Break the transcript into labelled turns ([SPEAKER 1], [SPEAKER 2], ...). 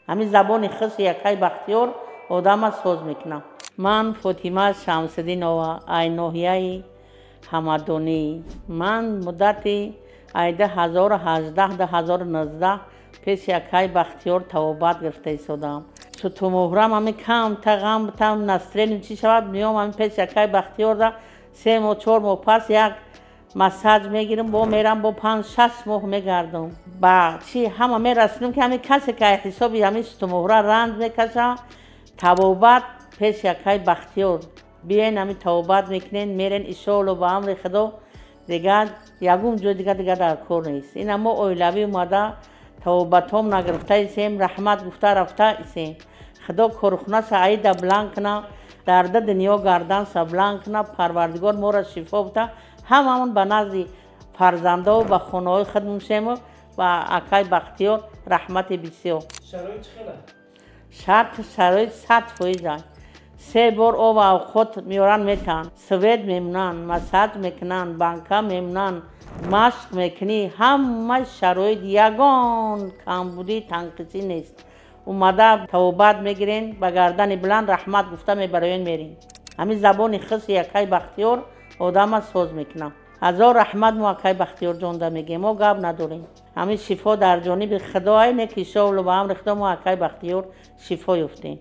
[SPEAKER 1] همین زبان خاص یکای بختیار آدم ساز میکنم. من فاطمه شمس‌الدین آوا اینوهیای همدانی. من مدتی 2018-2019 پیش یکای بختیار توبت گرفته ایستادم. تو مهرم همین کم تغم نسترین چی شود میام همین پیش یکای بختیار دا 3 ماه 4 ماه پس یک مساج میگیرم با میرم با 5-6 ماه میگردم با چی همه میرسونم که همین کسی که حسابی همین تو مهره رند میکشه توبت پیش یکای بختیار بیاین همین توبت میکنین میرین ایشالله با امر خدا دیگر یگم جو دیگر در کار نیست. این اما اولوی اومده توبت هم نگرفته ایسیم رحمت گفته رفته ایسیم. خدا کارخونه سعید بلند کنه درد دنیا گردن سبلند کنه پروردگار ما را شفا بده هممون به نزد فرزنده و به خانه های خود میشیم و اکای بختیار رحمت بسیار.
[SPEAKER 2] شرایط خیلی
[SPEAKER 1] شرایط 100%. 3 بار آب و خود میارن میتن سوید میمونن مساج میکنن بانکا میمونن مشق میکنی همه شرایط یگان کمبودی تنقیصی نیست. اومده توبت میگیرین به گردن بلند رحمت گفته میبرین میرین. همین زبان خاص یکای بختیار آدم ساز میکنم. هزار رحمت ما اکای بختیار جان ده میگیم ما گپ نداریم. همین شفا در جانب خدا اینه که انشاءالله با امر خدا ما اکای بختیار شفا یافتیم.